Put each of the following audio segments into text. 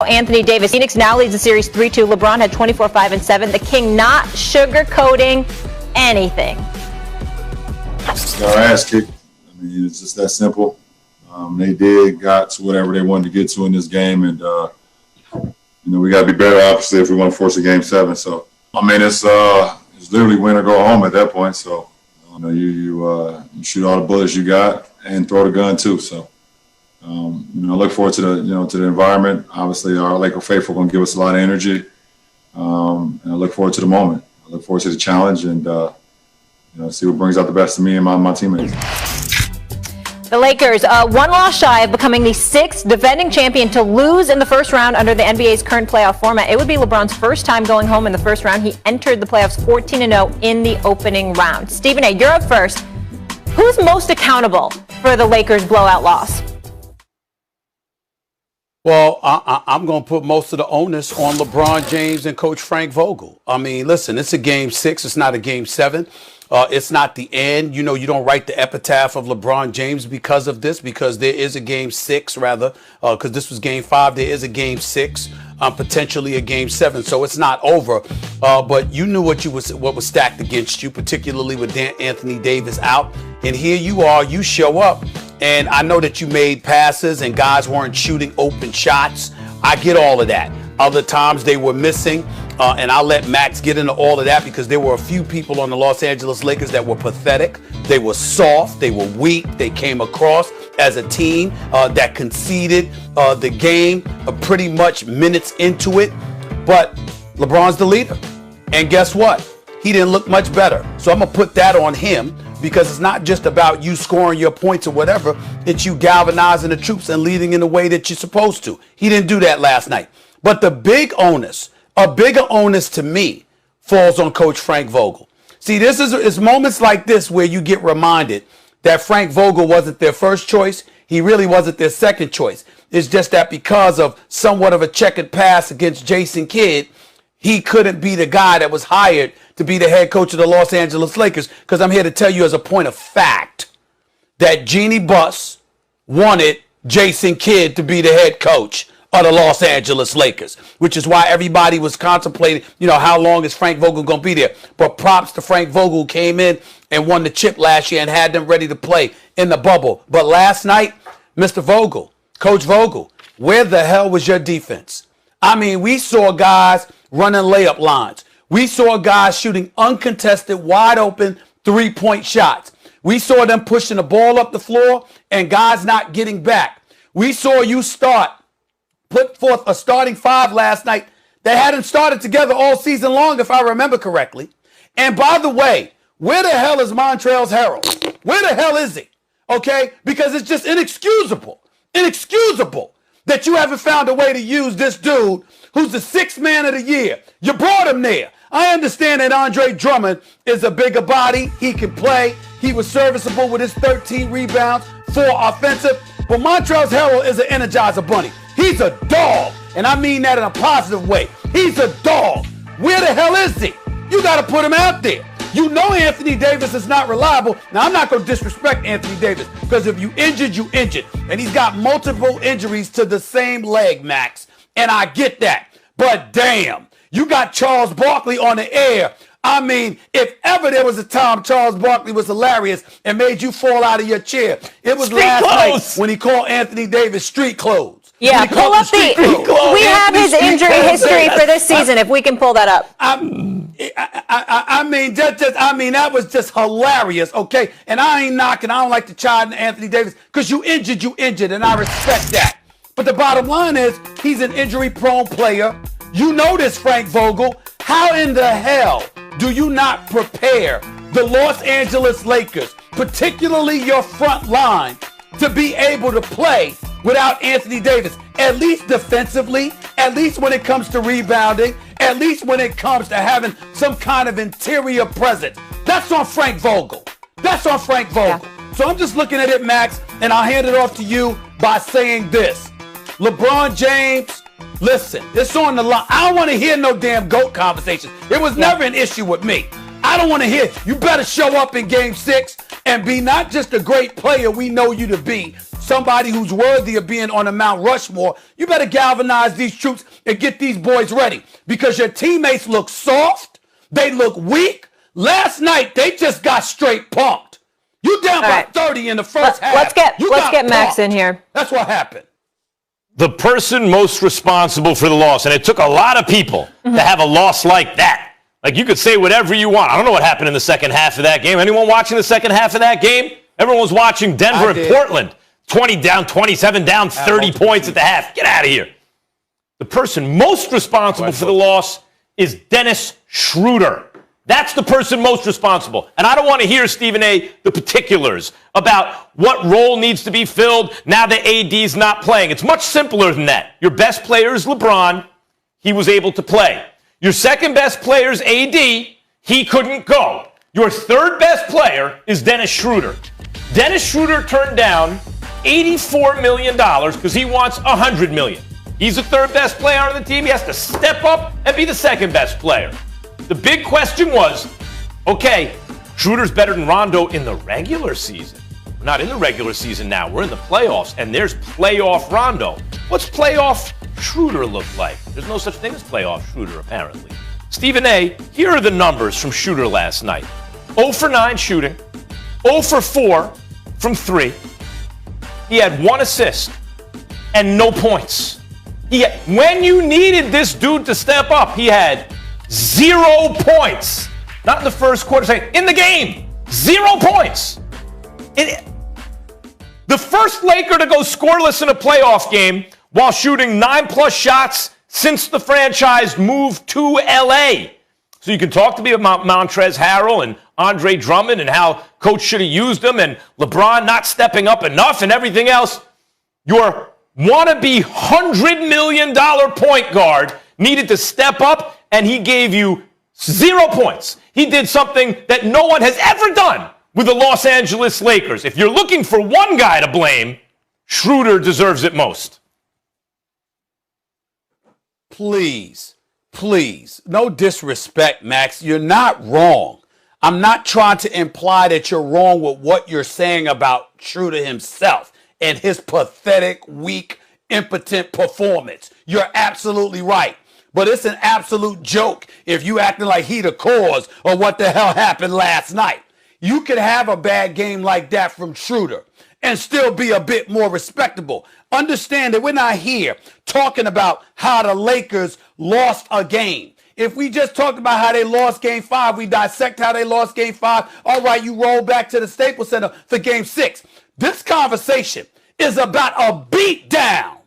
Anthony Davis. Phoenix now leads the series 3-2. LeBron had 24, 5, and 7. The King not sugarcoating anything. It's our ass kicked. I mean, it's just that simple. They got to whatever they wanted to get to in this game, and we got to be better, obviously, if we want to force a game 7. So, I mean, it's literally win or go home at that point. So, you shoot all the bullets you got and throw the gun too. So, I look forward to the environment. Obviously, our Laker faithful going to give us a lot of energy, and I look forward to the moment. I look forward to the challenge, and see what brings out the best of me and my teammates. The Lakers, one loss shy of becoming the 6th defending champion to lose in the first round under the NBA's current playoff format. It would be LeBron's first time going home in the first round. He entered the playoffs 14-0 in the opening round. Stephen A., you're up first. Who's most accountable for the Lakers' blowout loss? Well, I'm going to put most of the onus on LeBron James and Coach Frank Vogel. I mean, listen, it's a game 6. It's not a game 7. It's not the end. You don't write the epitaph of LeBron James because of this, because there is a game 6, rather, because this was game 5. There is a game 6, potentially a game 7. So it's not over. But you knew what was stacked against you, particularly with Anthony Davis out. And here you are, you show up. And I know that you made passes and guys weren't shooting open shots. I get all of that. Other times they were missing. And I'll let Max get into all of that because there were a few people on the Los Angeles Lakers that were pathetic. They were soft. They were weak. They came across as a team that conceded the game pretty much minutes into it. But LeBron's the leader. And guess what? He didn't look much better. So I'm going to put that on him because it's not just about you scoring your points or whatever. It's you galvanizing the troops and leading in the way that you're supposed to. He didn't do that last night. But the big onus, a bigger onus to me, falls on Coach Frank Vogel. See, it's moments like this where you get reminded that Frank Vogel wasn't their first choice. He really wasn't their second choice. It's just that because of somewhat of a checkered past against Jason Kidd, he couldn't be the guy that was hired to be the head coach of the Los Angeles Lakers. Because I'm here to tell you as a point of fact that Jeannie Buss wanted Jason Kidd to be the head coach of the Los Angeles Lakers, which is why everybody was contemplating, how long is Frank Vogel going to be there? But props to Frank Vogel, who came in and won the chip last year and had them ready to play in the bubble. But last night, Mr. Vogel, Coach Vogel, where the hell was your defense? I mean, we saw guys running layup lines. We saw guys shooting uncontested, wide open three-point shots. We saw them pushing the ball up the floor and guys not getting back. We saw you put forth a starting 5 last night that hadn't started together all season long, if I remember correctly. And by the way, where the hell is Montrezl Harrell? Where the hell is he? Okay? Because it's just inexcusable that you haven't found a way to use this dude who's the 6th man of the year. You brought him there. I understand that Andre Drummond is a bigger body. He can play. He was serviceable with his 13 rebounds, 4 offensive. But Montrezl Harrell is an Energizer Bunny. He's a dog, and I mean that in a positive way. He's a dog. Where the hell is he? You got to put him out there. You know Anthony Davis is not reliable. Now, I'm not going to disrespect Anthony Davis because if you injured, you injured. And he's got multiple injuries to the same leg, Max. And I get that. But damn, you got Charles Barkley on the air. I mean, if ever there was a time Charles Barkley was hilarious and made you fall out of your chair, it was last night when he called Anthony Davis street clothes. Yeah, pull up we have his injury history for this season, if we can pull that up. I mean, that was just hilarious, okay? And I ain't knocking. I don't like to chide Anthony Davis because you injured, and I respect that. But the bottom line is he's an injury-prone player. You know this, Frank Vogel. How in the hell do you not prepare the Los Angeles Lakers, particularly your front line, to be able to play without Anthony Davis, at least defensively, at least when it comes to rebounding, at least when it comes to having some kind of interior presence? That's on Frank Vogel. That's on Frank Vogel. Yeah. So I'm just looking at it, Max, and I'll hand it off to you by saying this. LeBron James, listen, it's on the line. I don't want to hear no damn GOAT conversation. It was never an issue with me. I don't want to hear. You better show up in game 6 and be not just a great player we know you to be, somebody who's worthy of being on the Mount Rushmore, you better galvanize these troops and get these boys ready because your teammates look soft. They look weak. Last night, they just got straight pumped. You down by 30 in the first half. Let's get Max in here. That's what happened. The person most responsible for the loss, and it took a lot of people to have a loss like that. Like, you could say whatever you want. I don't know what happened in the second half of that game. Anyone watching the second half of that game? Everyone was watching Denver and Portland. 20 down, 27 down, 30 points at the half. Get out of here. The person most responsible for the loss is Dennis Schroeder. That's the person most responsible. And I don't want to hear, Stephen A., the particulars about what role needs to be filled now that AD's not playing. It's much simpler than that. Your best player is LeBron. He was able to play. Your second best player is AD. He couldn't go. Your third best player is Dennis Schroeder. Dennis Schroeder turned down $84 million because he wants $100 million. He's the third best player on the team. He has to step up and be the second best player. The big question was, okay, Schroeder's better than Rondo in the regular season. We're not in the regular season now. We're in the playoffs, and there's playoff Rondo. What's playoff Schroeder look like? There's no such thing as playoff Schroeder, apparently. Stephen A., here are the numbers from Schroeder last night. 0 for 9 shooting, 0 for 4 from 3. He had 1 assist and no points. When you needed this dude to step up, he had 0 points. Not in the first quarter, in the game. 0 points. The first Laker to go scoreless in a playoff game while shooting 9+ shots since the franchise moved to LA. So you can talk to me about Montrezl Harrell and Andre Drummond and how coach should have used them and LeBron not stepping up enough and everything else. Your wannabe $100 million point guard needed to step up, and he gave you 0 points. He did something that no one has ever done with the Los Angeles Lakers. If you're looking for one guy to blame, Schroeder deserves it most. Please, no disrespect, Max. You're not wrong. I'm not trying to imply that you're wrong with what you're saying about Schroeder himself and his pathetic, weak, impotent performance. You're absolutely right. But it's an absolute joke if you acting like he the cause of what the hell happened last night. You could have a bad game like that from Schroeder and still be a bit more respectable. Understand that we're not here talking about how the Lakers lost a game. If we just talked about how they lost Game 5, we dissect how they lost Game 5. All right, you roll back to the Staples Center for Game 6. This conversation is about a beatdown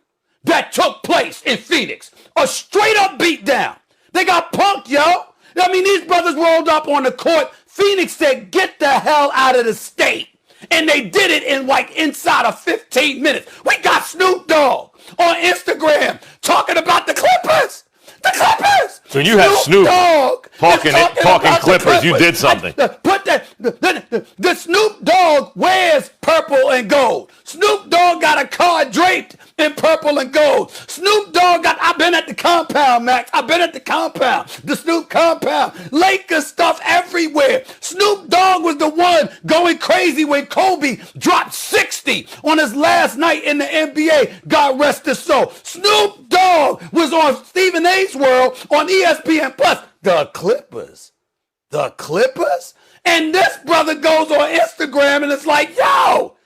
that took place in Phoenix. A straight-up beatdown. They got punked, yo. I mean, these brothers rolled up on the court. Phoenix said, get the hell out of the state. And they did it in inside of 15 minutes. We got Snoop Dogg on Instagram talking about the Clippers. The Clippers. So you have Snoop Dogg talking Clippers. You did something. The Snoop Dogg wears purple and gold. Snoop Dogg got a car draped in purple and gold. Snoop Dogg I've been at the compound, Max. I've been at the compound. The Snoop compound. Lakers stuff everywhere. Snoop Dogg was the one going crazy when Kobe dropped 60 on his last night in the NBA. God rest his soul. Snoop Dogg was on Stephen A's World on ESPN Plus. The Clippers. And this brother goes on Instagram and it's like, yo,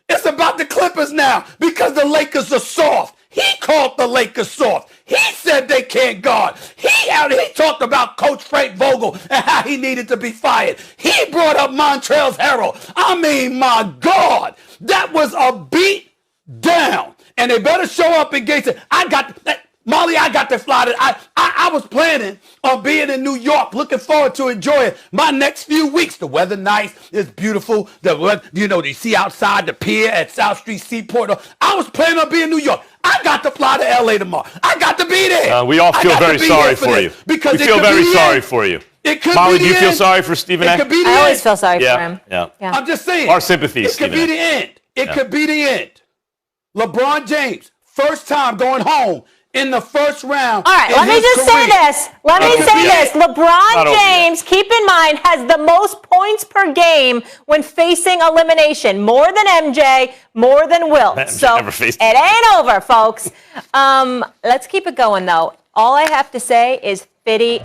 it's about the Clippers now because the Lakers are soft. He called the Lakers soft. He said they can't guard. He talked about Coach Frank Vogel and how he needed to be fired. He brought up Montrezl Harrell. I mean, my God, that was a beat down. And they better show up in Gates. Molly, I got to fly to. I was planning on being in New York, looking forward to enjoying my next few weeks. The weather nice, it's beautiful. You see outside the pier at South Street Seaport. I was planning on being in New York. I got to fly to LA tomorrow. I got to be there. We all feel very sorry for you. Because we feel very sorry for you. It could Molly, be do you the feel end. sorry for Stephen A? It could be the I end. always feel sorry for him. Yeah. I'm just saying. Our sympathies, It could Stephen be A. the end. It could be the end. LeBron James, first time going home in the first round. All right, in let me his just say career. this. Let me say this. Not LeBron over yet. James, keep in mind, has the most points per game when facing elimination. More than MJ, more than Wilt. MJ So never faced it ain't over, folks. Let's keep it going, though. All I have to say is Fitty.